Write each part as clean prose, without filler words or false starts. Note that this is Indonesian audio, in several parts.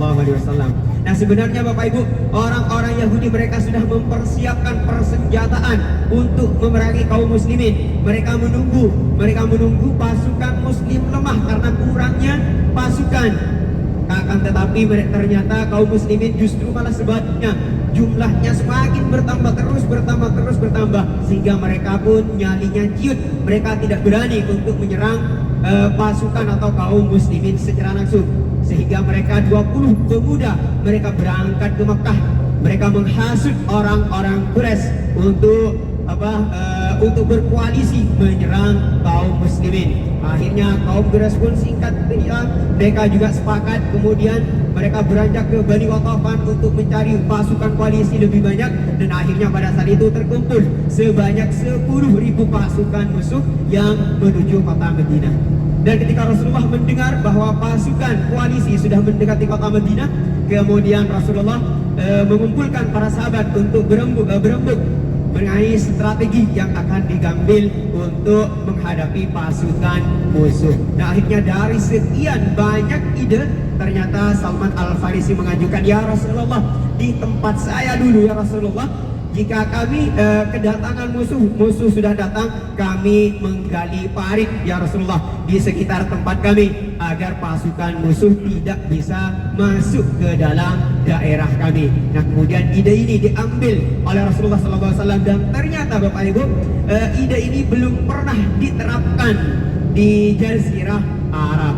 Shallallahu Alaihi Wasallam. Nah, sebenarnya Bapak Ibu, orang-orang Yahudi mereka sudah mempersiapkan persenjataan untuk memerangi kaum muslimin. Mereka menunggu pasukan muslim lemah karena kurangnya pasukan. Akan tetapi ternyata kaum muslimin justru malah sebaliknya, jumlahnya semakin bertambah terus bertambah, sehingga mereka pun nyalinya ciut. Mereka tidak berani untuk menyerang pasukan atau kaum muslimin secara langsung, sehingga mereka 20 pemuda mereka berangkat ke Makkah. Mereka menghasut orang-orang Quraisy untuk berkoalisi menyerang kaum muslimin. Akhirnya kaum Quraisy pun singkat cerita mereka juga sepakat, kemudian mereka beranjak ke Bani Ghatafan untuk mencari pasukan koalisi lebih banyak, dan akhirnya pada saat itu terkumpul sebanyak 10.000 pasukan musuh yang menuju kota Madinah. Dan ketika Rasulullah mendengar bahwa pasukan koalisi sudah mendekati kota Madinah, kemudian Rasulullah mengumpulkan para sahabat untuk berembuk mengenai strategi yang akan diambil untuk menghadapi pasukan musuh. Nah, akhirnya dari sekian banyak ide, ternyata Salman Al-Farisi mengajukan, "Ya Rasulullah, di tempat saya dulu ya Rasulullah. Jika kami kedatangan musuh sudah datang, kami menggali parit ya Rasulullah di sekitar tempat kami agar pasukan musuh tidak bisa masuk ke dalam daerah kami." Nah, kemudian ide ini diambil oleh Rasulullah SAW, dan ternyata Bapak Ibu, ide ini belum pernah diterapkan di Jazirah Arab,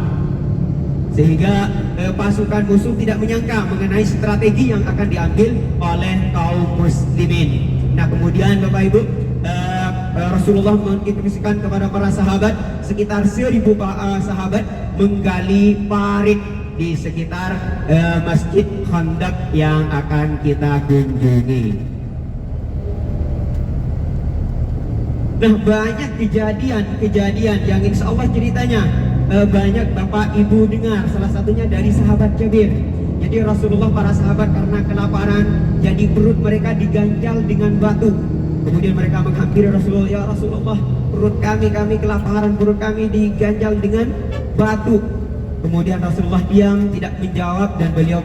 sehingga pasukan musuh tidak menyangka mengenai strategi yang akan diambil oleh kaum muslimin. Nah, kemudian Bapak Ibu, Rasulullah menginstruksikan kepada para sahabat, sekitar 1.000 sahabat menggali parit di sekitar Masjid Khandaq yang akan kita kunjungi. Nah, banyak kejadian yang insya Allah ceritanya banyak Bapak Ibu dengar, salah satunya dari sahabat Jabir. Jadi Rasulullah, para sahabat karena kelaparan, jadi perut mereka diganjal dengan batu. Kemudian mereka menghampiri Rasulullah, "Ya Rasulullah, perut kami kelaparan, perut kami diganjal dengan batu." Kemudian Rasulullah diam, tidak menjawab, dan beliau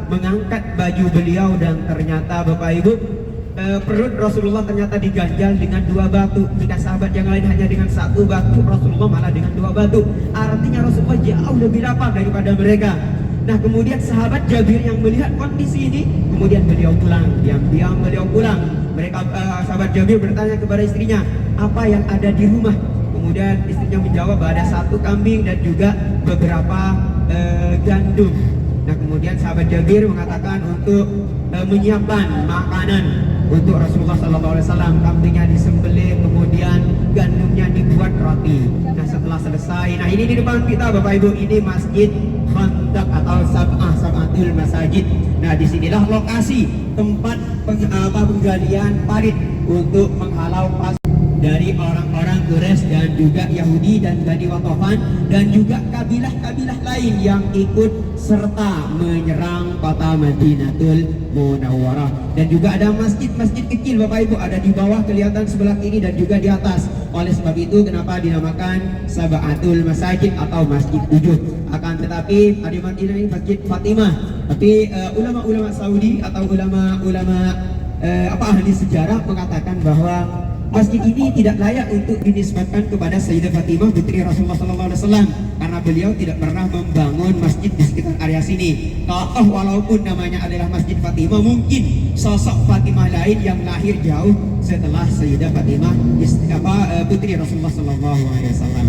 mengangkat baju beliau, dan ternyata Bapak Ibu, perut Rasulullah ternyata diganjal dengan 2 batu. Jika sahabat yang lain hanya dengan 1 batu, Rasulullah malah dengan 2 batu. Artinya Rasulullah jauh lebih lapar daripada mereka. Nah, kemudian sahabat Jabir yang melihat kondisi ini, kemudian beliau pulang, diam-diam beliau pulang. Sahabat Jabir bertanya kepada istrinya, "Apa yang ada di rumah?" Kemudian istrinya menjawab, "Ada 1 kambing dan juga beberapa gandum." Nah, kemudian sahabat Jabir mengatakan untuk menyiapkan makanan untuk Rasulullah SAW. Kambingnya disembelih, kemudian gandumnya dibuat roti. Nah, setelah selesai, nah ini di depan kita Bapak Ibu, ini Masjid Khandaq atau Sab'atul Masajid. Nah, disinilah lokasi tempat penggalian parit untuk menghalau pasukan dari orang-orang Quraisy dan juga Yahudi dan Bani Ghatafan, dan juga kabilah-kabilah lain yang ikut serta menyerang kota Madinatul Munawwarah. Dan juga ada masjid-masjid kecil Bapak Ibu, ada di bawah kelihatan sebelah kiri dan juga di atas. Oleh sebab itu kenapa dinamakan Sab'atul Masajid atau Masjid 7. Akan tetapi di Madinah ini Masjid Fatimah. Tapi ulama-ulama Saudi atau ulama-ulama ahli sejarah mengatakan bahwa masjid ini tidak layak untuk dinisbatkan kepada Sayyidah Fatimah putri Rasulullah SAW, karena beliau tidak pernah membangun masjid di sekitar area sini. Walaupun namanya adalah Masjid Fatimah, mungkin sosok Fatimah lain yang lahir jauh setelah Sayyidah Fatimah putri Rasulullah SAW.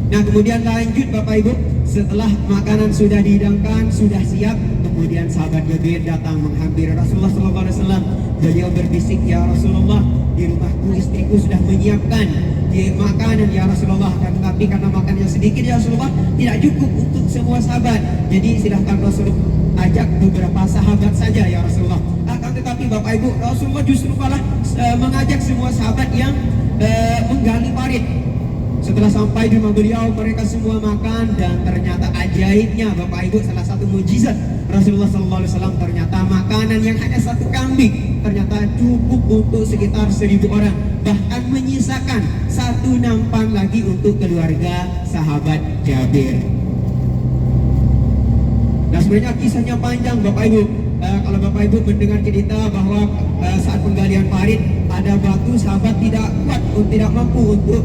Nah, kemudian lanjut Bapak Ibu, setelah makanan sudah dihidangkan, sudah siap, kemudian sahabat Jabir datang menghampiri Rasulullah SAW. Beliau berbisik, "Ya Rasulullah, di rumahku istriku sudah menyiapkan makanan ya Rasulullah, dan tapi karena makanannya sedikit ya Rasulullah, tidak cukup untuk semua sahabat. Jadi silahkan Rasulullah ajak beberapa sahabat saja ya Rasulullah." Akan tetapi Bapak Ibu, Rasulullah justru malah mengajak semua sahabat yang menggali parit. Setelah sampai di rumah beliau, mereka semua makan, dan ternyata ajaibnya Bapak Ibu, salah satu mujizat Rasulullah SAW, ternyata makanan yang hanya 1 kambing ternyata cukup untuk sekitar 1.000 orang, bahkan menyisakan 1 nampan lagi untuk keluarga sahabat Jabir. Nah, sebenarnya kisahnya panjang Bapak Ibu. Kalau Bapak Ibu mendengar cerita bahwa saat penggalian parit ada batu, sahabat tidak kuat, tidak mampu untuk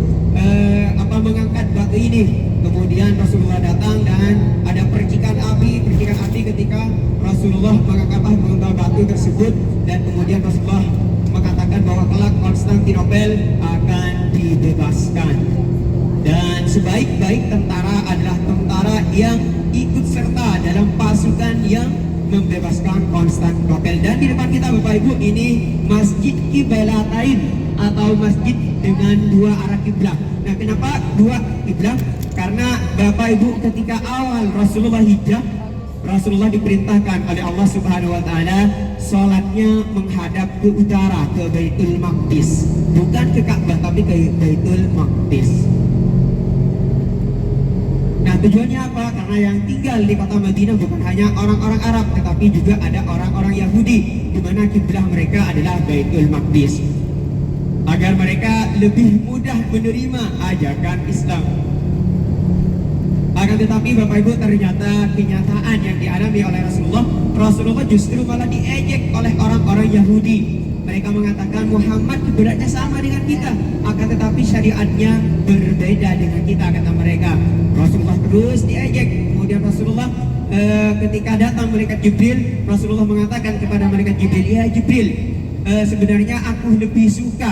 mengangkat batu ini. Kemudian Rasulullah datang dan ada percikan api ketika Rasulullah mengangkat batu tersebut, dan kemudian Rasulullah mengatakan bahwa kelak Konstantinopel akan dibebaskan. Dan sebaik-baik tentara adalah tentara yang ikut serta dalam pasukan yang membebaskan Konstantinopel. Dan di depan kita Bapak Ibu ini Masjid Qiblatain atau masjid dengan dua arah kiblat. Nah, kenapa dua kiblat? Karena Bapak Ibu ketika awal Rasulullah hijrah, Rasulullah diperintahkan oleh Allah Subhanahu wa taala salatnya menghadap ke utara, ke Baitul Maqdis. Bukan ke Ka'bah tapi ke Baitul Maqdis. Nah, tujuannya apa? Karena yang tinggal di kota Madinah bukan hanya orang-orang Arab, tetapi juga ada orang-orang Yahudi, di mana kiblah mereka adalah Baitul Maqdis, agar mereka lebih mudah menerima ajakan Islam. Akan tetapi Bapak Ibu, ternyata kenyataan yang dialami oleh Rasulullah justru malah diejek oleh orang-orang Yahudi. Mereka mengatakan Muhammad beratnya sama dengan kita, akan tetapi syariatnya berbeda dengan kita, kata mereka. Rasulullah terus diejek. Kemudian Rasulullah ketika datang malaikat Jibril, Rasulullah mengatakan kepada malaikat Jibril, ya Jibril, sebenarnya aku lebih suka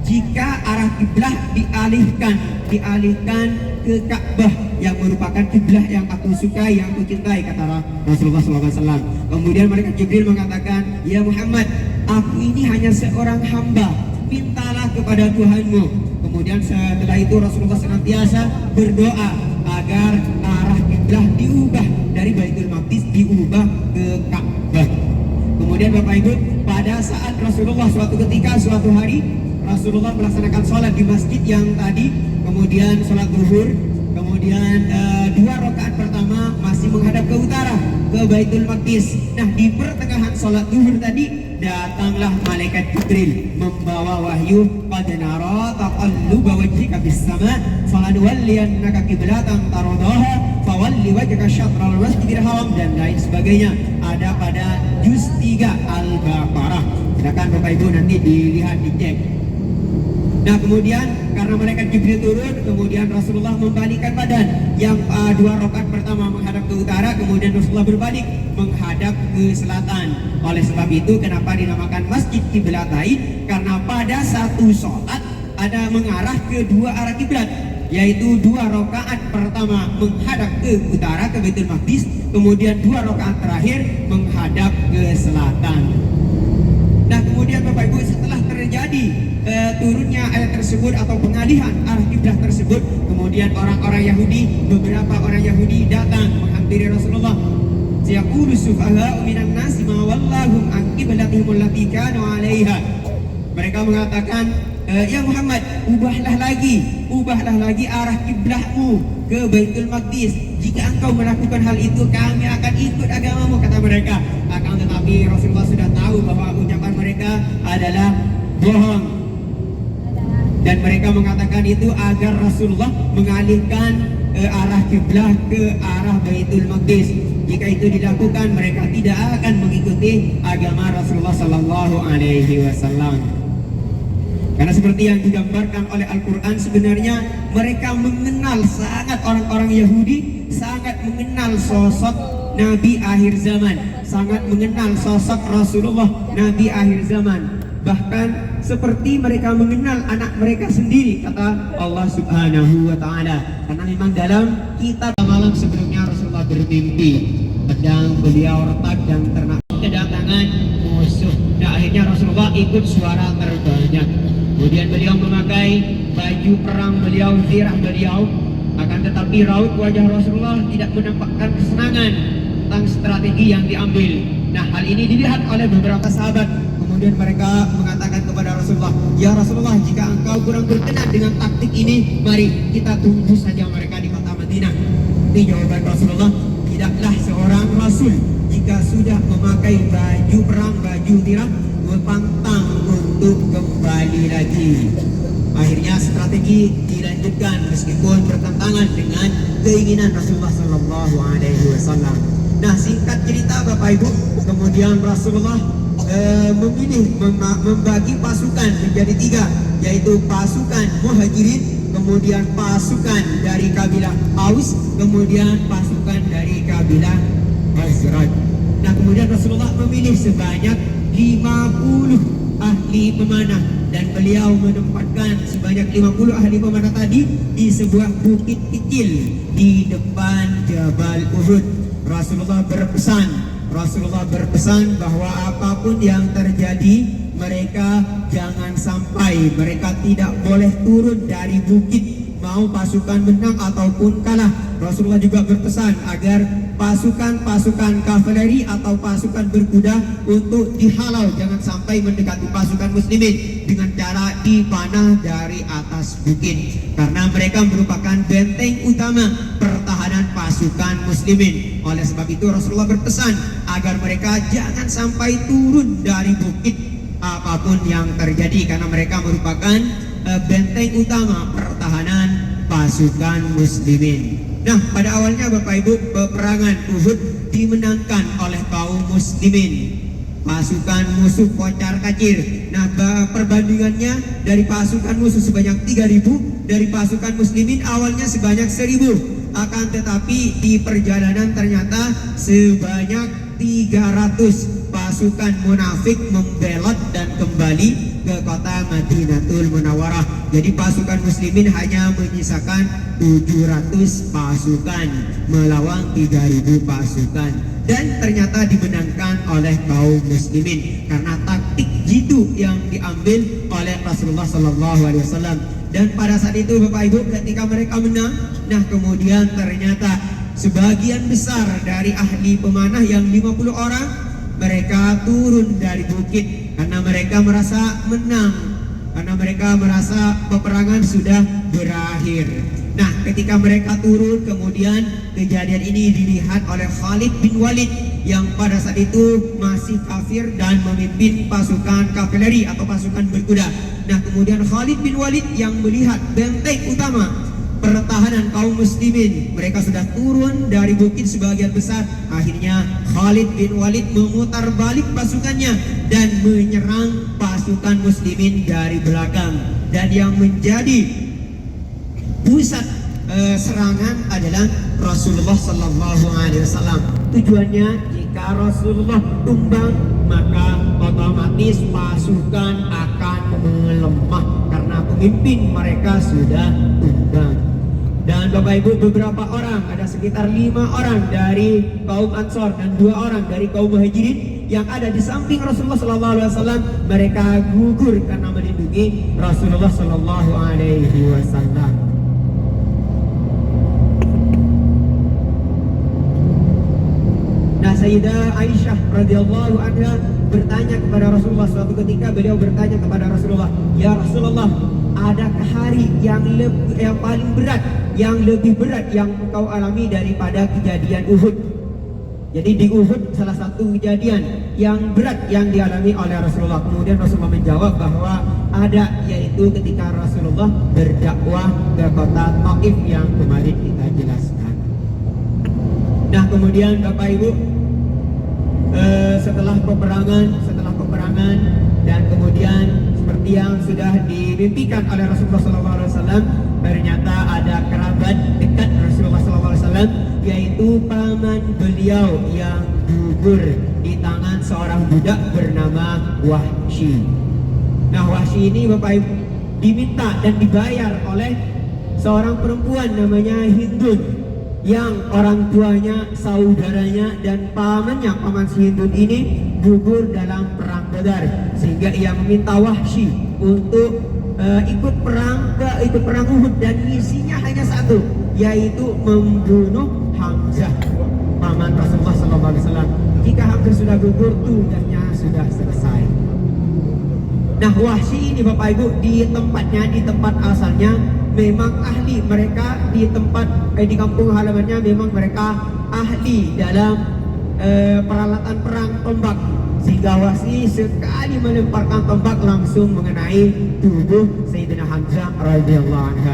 jika arah kiblah dialihkan ke Ka'bah yang merupakan kiblah yang aku sukai, yang aku cintai, kata Rasulullah SAW. Kemudian malaikat Jibril mengatakan, ya Muhammad, aku ini hanya seorang hamba, mintalah kepada Tuhanmu. Kemudian setelah itu Rasulullah senantiasa berdoa agar arah kiblah diubah dari Baitul Maqdis diubah ke Ka'bah. Kemudian Bapak Ibu, pada saat Rasulullah suatu hari Rasulullah melaksanakan sholat di masjid yang tadi, kemudian sholat zuhur, kemudian 2 rakaat pertama masih menghadap ke utara, ke Baitul Maqdis. Nah, di pertengahan sholat zuhur tadi datanglah malaikat Jibril membawa wahyu, qad nara taqalluba wajhika fis sama' falanuwalliyannaka qiblatan tardaha fawalli wajhaka syatral masjidil haram, dan lain sebagainya. Ada pada juz 3 Al-Baqarah. Silakan Bapak Ibu nanti dilihat, dicek. Nah, kemudian karena malaikat Jibril turun, kemudian Rasulullah membalikkan badan. Yang 2 rakaat pertama menghadap ke utara, kemudian Rasulullah berbalik menghadap ke selatan. Oleh sebab itu kenapa dinamakan Masjid Qiblatain? Karena pada satu sholat ada mengarah ke 2 arah kiblat, yaitu 2 rakaat pertama menghadap ke utara, ke Baitul Maqdis, kemudian 2 rakaat terakhir menghadap ke selatan. Nah, kemudian Bapak Ibu, setelah terjadi turunnya ayat tersebut atau pengalihan arah kiblat tersebut, kemudian orang-orang Yahudi, beberapa orang Yahudi datang menghampiri Rasulullah. Yaqulu sufaha'u minan nasi ma wallahum an qiblatihim allati kanu 'alaiha. Mereka mengatakan, ya Muhammad, ubahlah lagi arah kiblahmu ke Baitul Maqdis. Jika engkau melakukan hal itu, kami akan ikut agamamu, kata mereka. Akan tetapi Rasulullah sudah tahu bahwa ucapan mereka adalah bohong, dan mereka mengatakan itu agar Rasulullah mengalihkan arah kiblat ke arah Baitul Maqdis. Jika itu dilakukan, mereka tidak akan mengikuti agama Rasulullah Sallallahu Alaihi Wasallam. Karena seperti yang digambarkan oleh Al-Quran, sebenarnya mereka mengenal sangat, orang-orang Yahudi sangat mengenal sosok Nabi akhir zaman, sangat mengenal sosok Rasulullah Nabi akhir zaman. Bahkan seperti mereka mengenal anak mereka sendiri, kata Allah Subhanahu wa ta'ala. Karena memang dalam kitab malam sebelumnya Rasulullah bermimpi pedang beliau retak dan ternak kedatangan musuh. Nah, akhirnya Rasulullah ikut suara terbangnya. Kemudian beliau memakai baju perang beliau, zirah beliau. Akan tetapi raut wajah Rasulullah tidak menampakkan kesenangan tentang strategi yang diambil. Nah, hal ini dilihat oleh beberapa sahabat. Kemudian mereka mengatakan kepada Rasulullah, ya Rasulullah, jika engkau kurang berkenan dengan taktik ini, mari kita tunggu saja mereka di kota Madinah. Ini jawaban Rasulullah, tidaklah seorang Rasul jika sudah memakai baju perang, baju tirah, pantang untuk kembali lagi. Akhirnya strategi dilanjutkan meskipun bertentangan dengan keinginan Rasulullah Sallallahu Alaihi Wasallam. Nah, singkat cerita Bapak Ibu, kemudian Rasulullah memilih membagi pasukan menjadi 3, yaitu pasukan Muhajirin, kemudian pasukan dari kabilah Aus, kemudian pasukan dari kabilah Khazraj. Nah, kemudian Rasulullah memilih sebanyak 50 ahli pemanah, dan beliau menempatkan sebanyak 50 ahli pemanah tadi di sebuah bukit kecil di depan Jabal Uhud. Rasulullah berpesan bahwa apapun yang terjadi, mereka jangan sampai, mereka tidak boleh turun dari bukit, mau pasukan menang ataupun kalah. Rasulullah juga berpesan agar pasukan kavaleri atau pasukan berkuda untuk dihalau, jangan sampai mendekati pasukan muslimin dengan cara dipanah dari atas bukit, karena mereka merupakan benteng utama pertahanan pasukan muslimin. Oleh sebab itu Rasulullah berpesan agar mereka jangan sampai turun dari bukit apapun yang terjadi, karena mereka merupakan benteng utama pertahanan pasukan muslimin. Nah, pada awalnya Bapak Ibu, peperangan Uhud dimenangkan oleh kaum muslimin. Pasukan musuh kocar kacir. Nah, perbandingannya dari pasukan musuh sebanyak 3.000, dari pasukan muslimin awalnya sebanyak 1.000. Akan tetapi di perjalanan ternyata sebanyak 300 pasukan munafik membelot dan kembali ke kota Madinatul Munawwarah. Jadi pasukan muslimin hanya menyisakan 700 pasukan melawan 3.000 pasukan, dan ternyata dimenangkan oleh kaum muslimin karena taktik jitu yang diambil oleh Rasulullah SAW. Dan pada saat itu Bapak Ibu, ketika mereka menang, nah kemudian ternyata sebagian besar dari ahli pemanah yang 50 orang, mereka turun dari bukit karena mereka merasa menang, karena mereka merasa peperangan sudah berakhir. Nah, ketika mereka turun, kemudian kejadian ini dilihat oleh Khalid bin Walid yang pada saat itu masih kafir dan memimpin pasukan kavaleri atau pasukan berkuda. Nah, kemudian Khalid bin Walid yang melihat benteng utama pertahanan kaum muslimin, mereka sudah turun dari bukit sebagian besar. Akhirnya Khalid bin Walid memutar balik pasukannya dan menyerang pasukan muslimin dari belakang. Dan yang menjadi pusat serangan adalah Rasulullah Sallallahu Alaihi Wasallam. Tujuannya, jika Rasulullah tumbang, maka otomatis pasukan akan melemah karena pemimpin mereka sudah tumbang. Dan Bapak Ibu, beberapa orang, ada sekitar 5 orang dari kaum Ansor dan 2 orang dari kaum Muhajirin yang ada di samping Rasulullah Sallallahu Alaihi Wasallam, mereka gugur karena melindungi Rasulullah Sallallahu Alaihi Wasallam. Nah, Sayyidah Aisyah radhiyallahu anha bertanya kepada Rasulullah, suatu ketika beliau bertanya kepada Rasulullah, "Ya Rasulullah, adakah hari yang paling berat, yang lebih berat yang engkau alami daripada kejadian Uhud?" Jadi di Uhud salah satu kejadian yang berat yang dialami oleh Rasulullah. Kemudian Rasulullah menjawab bahwa ada, yaitu ketika Rasulullah berdakwah ke kota Taif yang kemarin kita jelaskan. Nah, kemudian Bapak Ibu, setelah peperangan dan kemudian seperti yang sudah dimimpikan oleh Rasulullah SAW, ternyata ada kerabat dekat Rasulullah SAW, yaitu paman beliau yang gugur di tangan seorang budak bernama Wahsy. Nah, Wahsy ini Bapak Ibu diminta dan dibayar oleh seorang perempuan namanya Hindun, yang orang tuanya, saudaranya, dan pamannya, paman si Hindun ini gugur dalam perang Badar, sehingga ia meminta Wahsy untuk ikut perang Uhud, dan misinya hanya satu, yaitu membunuh Hamzah, paman Rasulullah SAW. Jika Hamzah sudah gugur, tugasnya sudah selesai. Nah, Wahsy ini Bapak Ibu di tempat asalnya memang ahli, mereka di kampung halamannya memang mereka ahli dalam peralatan perang tombak, sehingga Wahsy sekali melemparkan tombak langsung mengenai tubuh Sayyidina Hamzah radhiyallahu anhu.